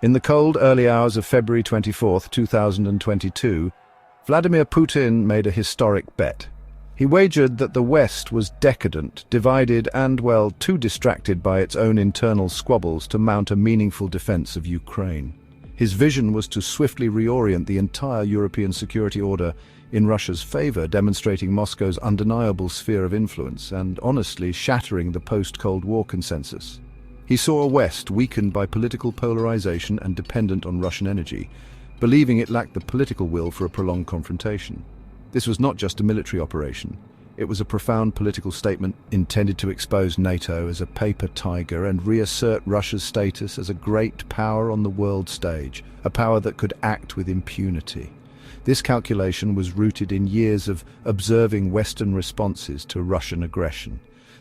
In the cold, early hours of February 24, 2022, Vladimir Putin made a historic bet. He wagered that the West was decadent, divided and, well, too distracted by its own internal squabbles to mount a meaningful defense of Ukraine. His vision was to swiftly reorient the entire European security order in Russia's favor, demonstrating Moscow's undeniable sphere of influence and, honestly, shattering the post-Cold War consensus. He saw a West weakened by political polarization and dependent on Russian energy, believing it lacked the political will for a prolonged confrontation. This was not just a military operation. It was a profound political statement intended to expose NATO as a paper tiger and reassert Russia's status as a great power on the world stage, a power that could act with impunity. This calculation was rooted in years of observing Western responses to Russian aggression.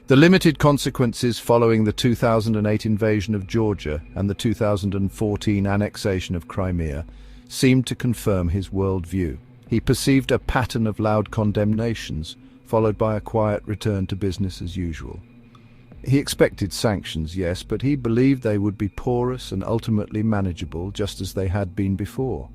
The limited consequences following the 2008 invasion of Georgia and the 2014 annexation of Crimea seemed to confirm his worldview. He perceived a pattern of loud condemnations, followed by a quiet return to business as usual. He expected sanctions, yes, but he believed they would be porous and ultimately manageable, just as they had been before.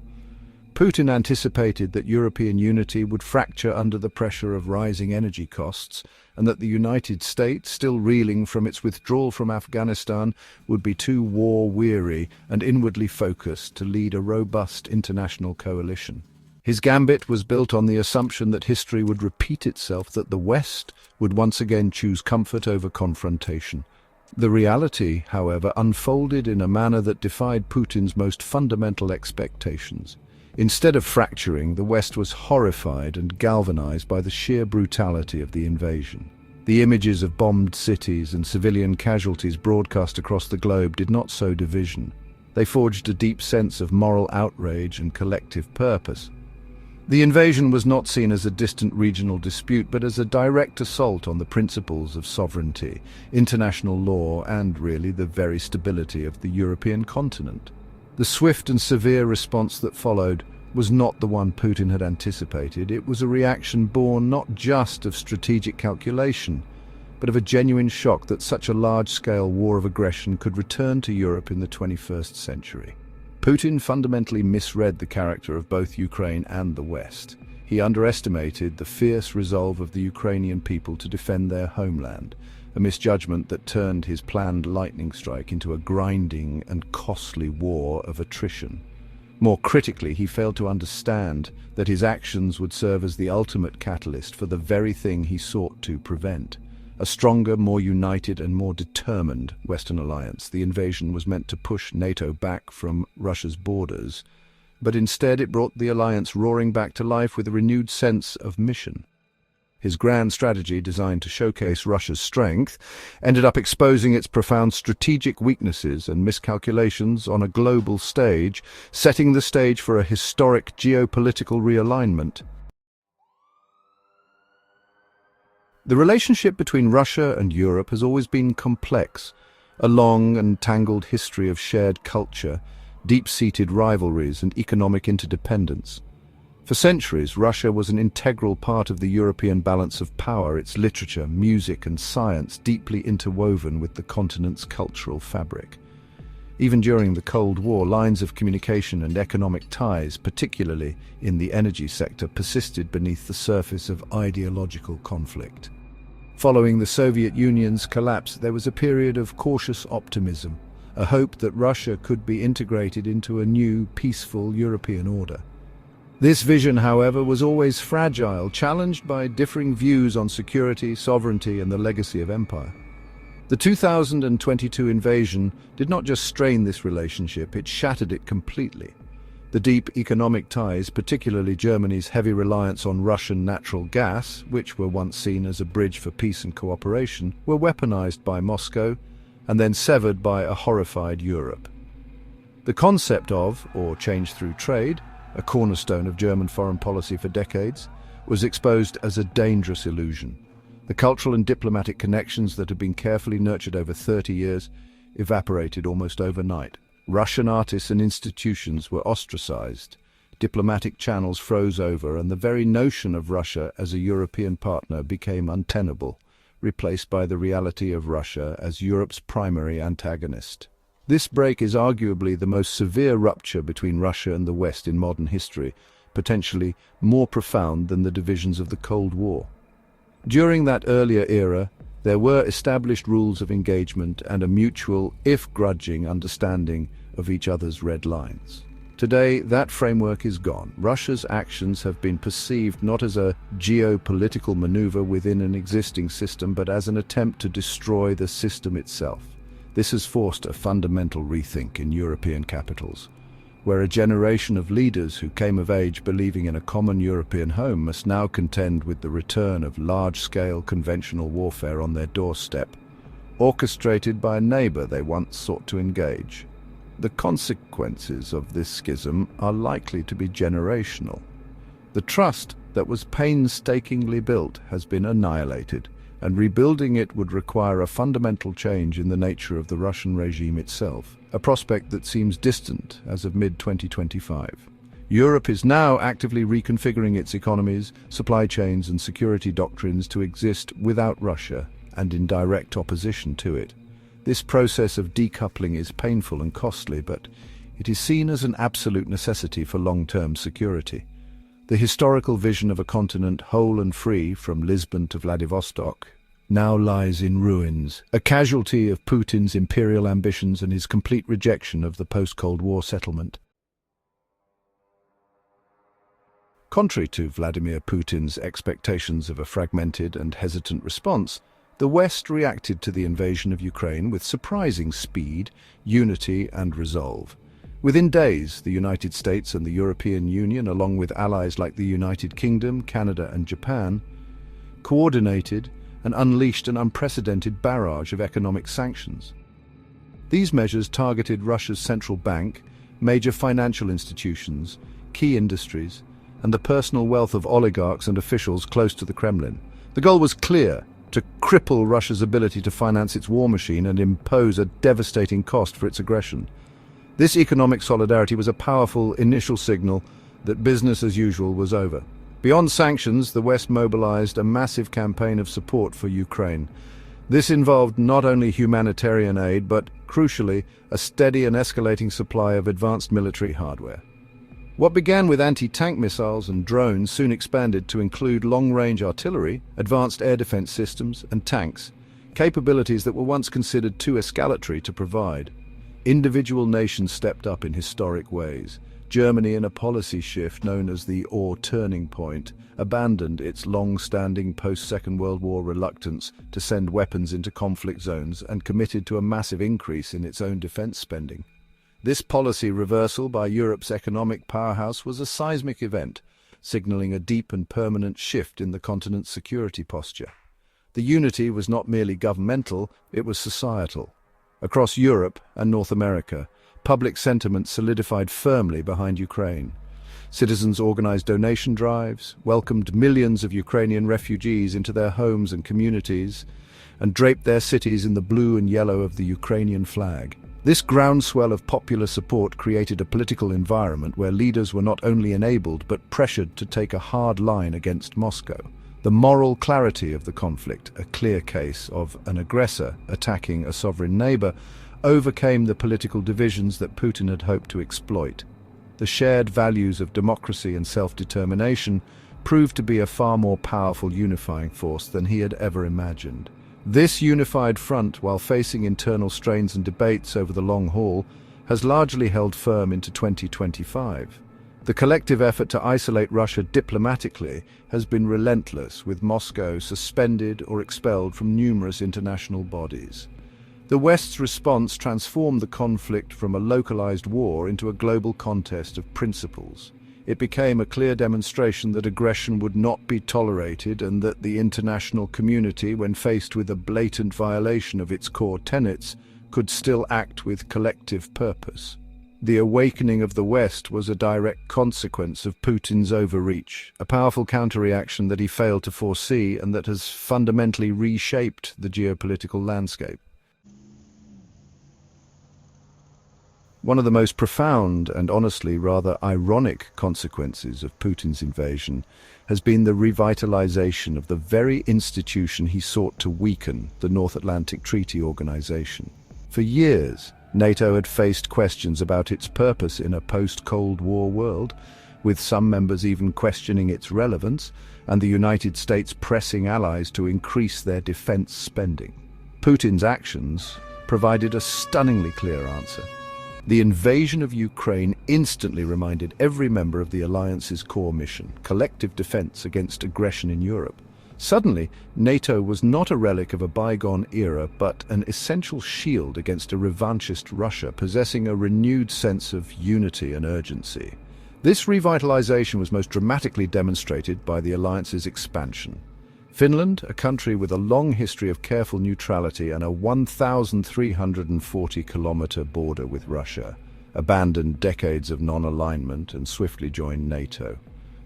Putin anticipated that European unity would fracture under the pressure of rising energy costs, and that the United States, still reeling from its withdrawal from Afghanistan, would be too war-weary and inwardly focused to lead a robust international coalition. His gambit was built on the assumption that history would repeat itself, that the West would once again choose comfort over confrontation. The reality, however, unfolded in a manner that defied Putin's most fundamental expectations. Instead of fracturing, the West was horrified and galvanized by the sheer brutality of the invasion. The images of bombed cities and civilian casualties broadcast across the globe did not sow division. They forged a deep sense of moral outrage and collective purpose. The invasion was not seen as a distant regional dispute, but as a direct assault on the principles of sovereignty, international law, and really the very stability of the European continent. The swift and severe response that followed was not the one Putin had anticipated. It was a reaction born not just of strategic calculation, but of a genuine shock that such a large-scale war of aggression could return to Europe in the 21st century. Putin fundamentally misread the character of both Ukraine and the West. He underestimated the fierce resolve of the Ukrainian people to defend their homeland, a misjudgment that turned his planned lightning strike into a grinding and costly war of attrition. More critically, he failed to understand that his actions would serve as the ultimate catalyst for the very thing he sought to prevent. A stronger, more united and more determined Western alliance. The invasion was meant to push NATO back from Russia's borders, but instead it brought the alliance roaring back to life with a renewed sense of mission. His grand strategy, designed to showcase Russia's strength, ended up exposing its profound strategic weaknesses and miscalculations on a global stage, setting the stage for a historic geopolitical realignment. The relationship between Russia and Europe has always been complex, a long and tangled history of shared culture, deep-seated rivalries and economic interdependence. For centuries, Russia was an integral part of the European balance of power, its literature, music and science deeply interwoven with the continent's cultural fabric. Even during the Cold War, lines of communication and economic ties, particularly in the energy sector, persisted beneath the surface of ideological conflict. Following the Soviet Union's collapse, there was a period of cautious optimism, a hope that Russia could be integrated into a new, peaceful European order. This vision, however, was always fragile, challenged by differing views on security, sovereignty, and the legacy of empire. The 2022 invasion did not just strain this relationship, it shattered it completely. The deep economic ties, particularly Germany's heavy reliance on Russian natural gas, which were once seen as a bridge for peace and cooperation, were weaponized by Moscow and then severed by a horrified Europe. The concept of, or change through trade, a cornerstone of German foreign policy for decades, was exposed as a dangerous illusion. The cultural and diplomatic connections that had been carefully nurtured over 30 years evaporated almost overnight. Russian artists and institutions were ostracized, diplomatic channels froze over, and the very notion of Russia as a European partner became untenable, replaced by the reality of Russia as Europe's primary antagonist. This break is arguably the most severe rupture between Russia and the West in modern history, potentially more profound than the divisions of the Cold War. During that earlier era, there were established rules of engagement and a mutual, if grudging, understanding of each other's red lines. Today, that framework is gone. Russia's actions have been perceived not as a geopolitical maneuver within an existing system, but as an attempt to destroy the system itself. This has forced a fundamental rethink in European capitals, where a generation of leaders who came of age believing in a common European home must now contend with the return of large-scale conventional warfare on their doorstep, orchestrated by a neighbor they once sought to engage. The consequences of this schism are likely to be generational. The trust that was painstakingly built has been annihilated, and rebuilding it would require a fundamental change in the nature of the Russian regime itself, a prospect that seems distant as of mid-2025. Europe is now actively reconfiguring its economies, supply chains, and security doctrines to exist without Russia and in direct opposition to it. This process of decoupling is painful and costly, but it is seen as an absolute necessity for long-term security. The historical vision of a continent whole and free from Lisbon to Vladivostok now lies in ruins, a casualty of Putin's imperial ambitions and his complete rejection of the post-Cold War settlement. Contrary to Vladimir Putin's expectations of a fragmented and hesitant response, the West reacted to the invasion of Ukraine with surprising speed, unity, and resolve. Within days, the United States and the European Union, along with allies like the United Kingdom, Canada, and Japan, coordinated and unleashed an unprecedented barrage of economic sanctions. These measures targeted Russia's central bank, major financial institutions, key industries, and the personal wealth of oligarchs and officials close to the Kremlin. The goal was clear: to cripple Russia's ability to finance its war machine and impose a devastating cost for its aggression. This economic solidarity was a powerful initial signal that business as usual was over. Beyond sanctions, the West mobilized a massive campaign of support for Ukraine. This involved not only humanitarian aid, but, crucially, a steady and escalating supply of advanced military hardware. What began with anti-tank missiles and drones soon expanded to include long-range artillery, advanced air defense systems, and tanks, capabilities that were once considered too escalatory to provide. Individual nations stepped up in historic ways. Germany, in a policy shift known as the Or Turning Point, abandoned its long-standing post-Second World War reluctance to send weapons into conflict zones and committed to a massive increase in its own defense spending. This policy reversal by Europe's economic powerhouse was a seismic event, signaling a deep and permanent shift in the continent's security posture. The unity was not merely governmental, it was societal. Across Europe and North America, public sentiment solidified firmly behind Ukraine. Citizens organized donation drives, welcomed millions of Ukrainian refugees into their homes and communities, and draped their cities in the blue and yellow of the Ukrainian flag. This groundswell of popular support created a political environment where leaders were not only enabled but pressured to take a hard line against Moscow. The moral clarity of the conflict, a clear case of an aggressor attacking a sovereign neighbor, overcame the political divisions that Putin had hoped to exploit. The shared values of democracy and self-determination proved to be a far more powerful unifying force than he had ever imagined. This unified front, while facing internal strains and debates over the long haul, has largely held firm into 2025. The collective effort to isolate Russia diplomatically has been relentless, with Moscow suspended or expelled from numerous international bodies. The West's response transformed the conflict from a localized war into a global contest of principles. It became a clear demonstration that aggression would not be tolerated and that the international community, when faced with a blatant violation of its core tenets, could still act with collective purpose. The awakening of the West was a direct consequence of Putin's overreach, a powerful counterreaction that he failed to foresee and that has fundamentally reshaped the geopolitical landscape. One of the most profound and honestly rather ironic consequences of Putin's invasion has been the revitalization of the very institution he sought to weaken, the North Atlantic Treaty Organization. For years, NATO had faced questions about its purpose in a post-Cold War world, with some members even questioning its relevance, and the United States pressing allies to increase their defense spending. Putin's actions provided a stunningly clear answer. The invasion of Ukraine instantly reminded every member of the alliance's core mission, collective defense against aggression in Europe. Suddenly, NATO was not a relic of a bygone era, but an essential shield against a revanchist Russia, possessing a renewed sense of unity and urgency. This revitalization was most dramatically demonstrated by the alliance's expansion. Finland, a country with a long history of careful neutrality and a 1,340-kilometer border with Russia, abandoned decades of non-alignment and swiftly joined NATO.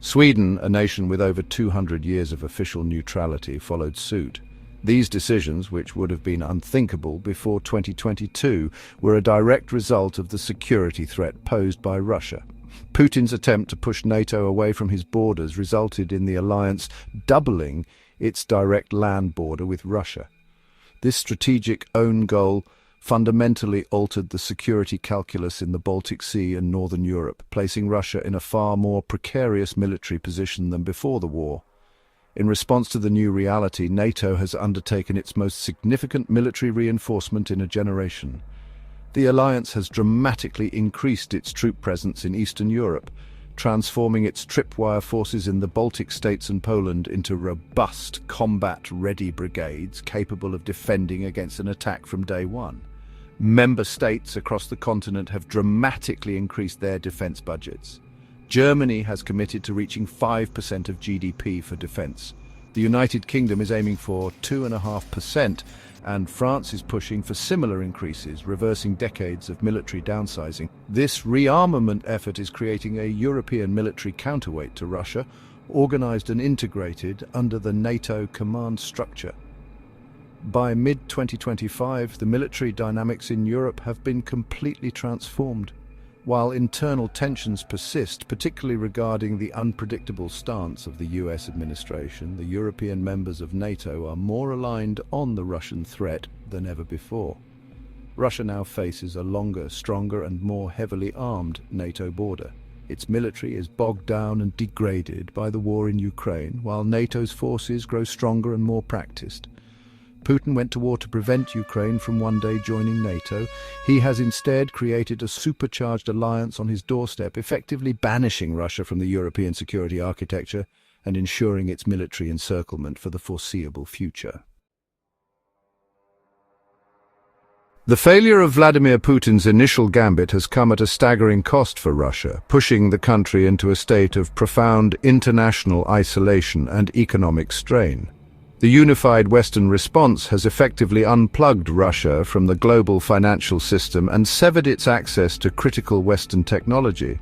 Sweden, a nation with over 200 years of official neutrality, followed suit. These decisions, which would have been unthinkable before 2022, were a direct result of the security threat posed by Russia. Putin's attempt to push NATO away from his borders resulted in the alliance doubling its direct land border with Russia. This strategic own goal fundamentally altered the security calculus in the Baltic Sea and Northern Europe, placing Russia in a far more precarious military position than before the war. In response to the new reality, NATO has undertaken its most significant military reinforcement in a generation. The alliance has dramatically increased its troop presence in Eastern Europe, transforming its tripwire forces in the Baltic states and Poland into robust, combat-ready brigades capable of defending against an attack from day one. Member states across the continent have dramatically increased their defense budgets. Germany has committed to reaching 5% of GDP for defense. The United Kingdom is aiming for 2.5%, and France is pushing for similar increases, reversing decades of military downsizing. This rearmament effort is creating a European military counterweight to Russia, organized and integrated under the NATO command structure. By mid-2025, the military dynamics in Europe have been completely transformed. While internal tensions persist, particularly regarding the unpredictable stance of the US administration, the European members of NATO are more aligned on the Russian threat than ever before. Russia now faces a longer, stronger and more heavily armed NATO border. Its military is bogged down and degraded by the war in Ukraine, while NATO's forces grow stronger and more practiced. Putin went to war to prevent Ukraine from one day joining NATO. He has instead created a supercharged alliance on his doorstep, effectively banishing Russia from the European security architecture and ensuring its military encirclement for the foreseeable future. The failure of Vladimir Putin's initial gambit has come at a staggering cost for Russia, pushing the country into a state of profound international isolation and economic strain. The unified Western response has effectively unplugged Russia from the global financial system and severed its access to critical Western technology.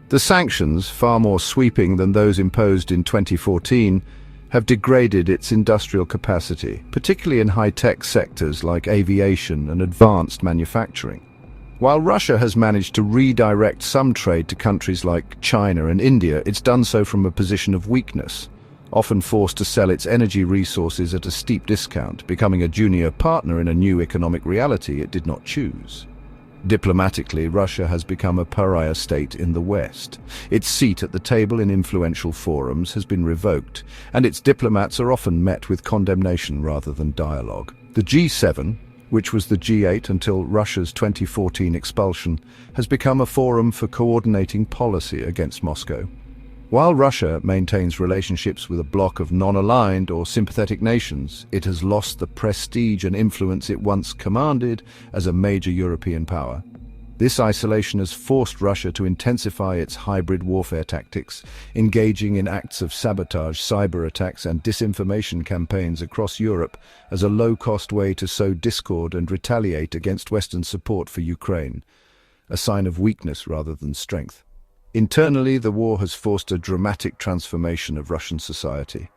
The sanctions, far more sweeping than those imposed in 2014, have degraded its industrial capacity, particularly in high-tech sectors like aviation and advanced manufacturing. While Russia has managed to redirect some trade to countries like China and India, it's done so from a position of weakness, often forced to sell its energy resources at a steep discount, becoming a junior partner in a new economic reality it did not choose. Diplomatically, Russia has become a pariah state in the West. Its seat at the table in influential forums has been revoked, and its diplomats are often met with condemnation rather than dialogue. The G7, which was the G8 until Russia's 2014 expulsion, has become a forum for coordinating policy against Moscow. While Russia maintains relationships with a bloc of non-aligned or sympathetic nations, it has lost the prestige and influence it once commanded as a major European power. This isolation has forced Russia to intensify its hybrid warfare tactics, engaging in acts of sabotage, cyber attacks and disinformation campaigns across Europe as a low-cost way to sow discord and retaliate against Western support for Ukraine, a sign of weakness rather than strength. Internally, the war has forced a dramatic transformation of Russian society.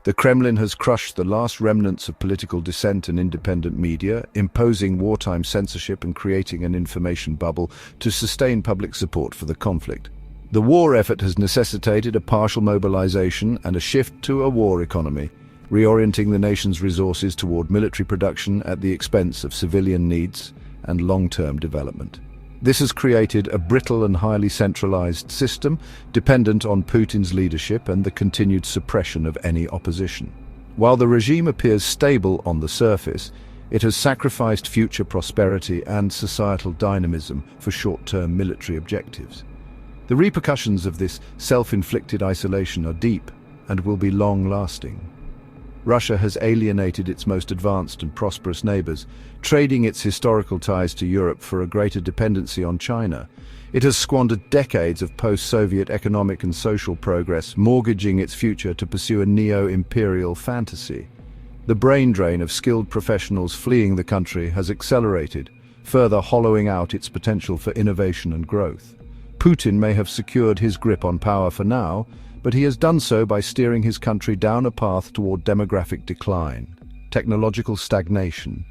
The Kremlin has crushed the last remnants of political dissent and independent media, imposing wartime censorship and creating an information bubble to sustain public support for the conflict. The war effort has necessitated a partial mobilization and a shift to a war economy, reorienting the nation's resources toward military production at the expense of civilian needs. and long-term development. This has created a brittle and highly centralized system, dependent on Putin's leadership and the continued suppression of any opposition. While the regime appears stable on the surface, it has sacrificed future prosperity and societal dynamism for short-term military objectives. The repercussions of this self-inflicted isolation are deep and will be long-lasting. Russia has alienated its most advanced and prosperous neighbors, trading its historical ties to Europe for a greater dependency on China. It has squandered decades of post-Soviet economic and social progress, mortgaging its future to pursue a neo-imperial fantasy. The brain drain of skilled professionals fleeing the country has accelerated, further hollowing out its potential for innovation and growth. Putin may have secured his grip on power for now, but he has done so by steering his country down a path toward demographic decline, technological stagnation,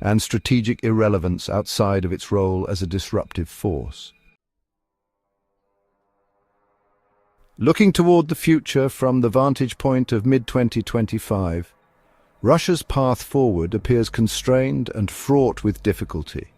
and strategic irrelevance outside of its role as a disruptive force. Looking toward the future from the vantage point of mid-2025, Russia's path forward appears constrained and fraught with difficulty.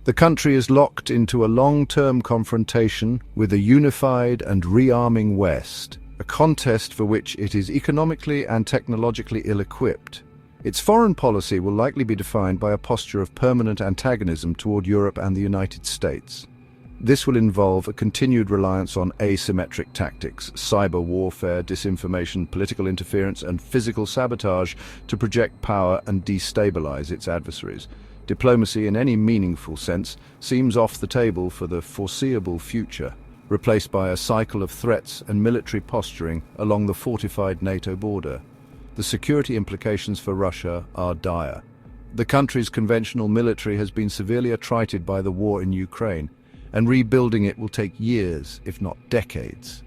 The country is locked into a long-term confrontation with a unified and rearming West, a contest for which it is economically and technologically ill-equipped. Its foreign policy will likely be defined by a posture of permanent antagonism toward Europe and the United States. This will involve a continued reliance on asymmetric tactics, cyber warfare, disinformation, political interference, and physical sabotage to project power and destabilize its adversaries. Diplomacy in any meaningful sense seems off the table for the foreseeable future, replaced by a cycle of threats and military posturing along the fortified NATO border. The security implications for Russia are dire. The country's conventional military has been severely attrited by the war in Ukraine, and rebuilding it will take years, if not decades,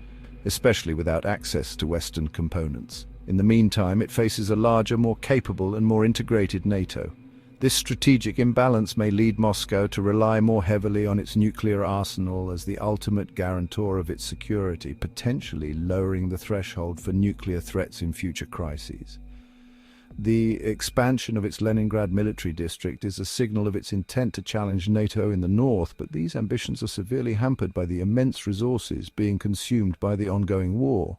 especially without access to Western components. In the meantime, it faces a larger, more capable and more integrated NATO. This strategic imbalance may lead Moscow to rely more heavily on its nuclear arsenal as the ultimate guarantor of its security, potentially lowering the threshold for nuclear threats in future crises. The expansion of its Leningrad military district is a signal of its intent to challenge NATO in the north, but these ambitions are severely hampered by the immense resources being consumed by the ongoing war.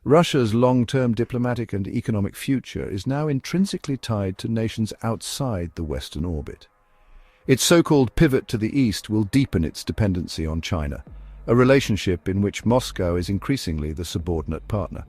Russia's long-term diplomatic and economic future is now intrinsically tied to nations outside the Western orbit. Its so-called pivot to the east will deepen its dependency on China, a relationship in which Moscow is increasingly the subordinate partner.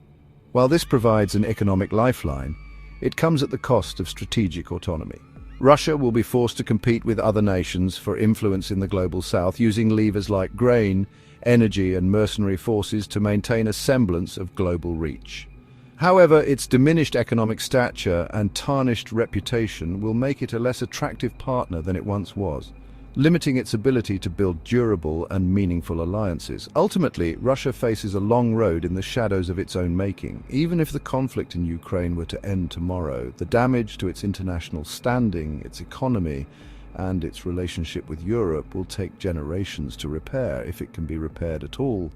While this provides an economic lifeline, it comes at the cost of strategic autonomy. Russia will be forced to compete with other nations for influence in the global south, using levers like grain, energy and mercenary forces to maintain a semblance of global reach. However, its diminished economic stature and tarnished reputation will make it a less attractive partner than it once was, limiting its ability to build durable and meaningful alliances. Ultimately, Russia faces a long road in the shadows of its own making. Even if the conflict in Ukraine were to end tomorrow, the damage to its international standing, its economy, and its relationship with Europe will take generations to repair, if it can be repaired at all.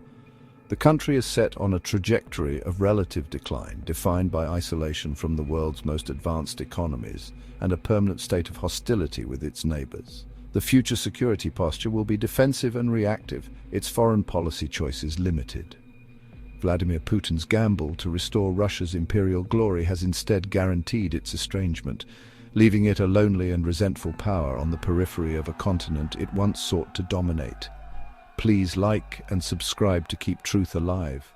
The country is set on a trajectory of relative decline, defined by isolation from the world's most advanced economies and a permanent state of hostility with its neighbors. The future security posture will be defensive and reactive, its foreign policy choices limited. Vladimir Putin's gamble to restore Russia's imperial glory has instead guaranteed its estrangement, leaving it a lonely and resentful power on the periphery of a continent it once sought to dominate. Please like and subscribe to keep truth alive.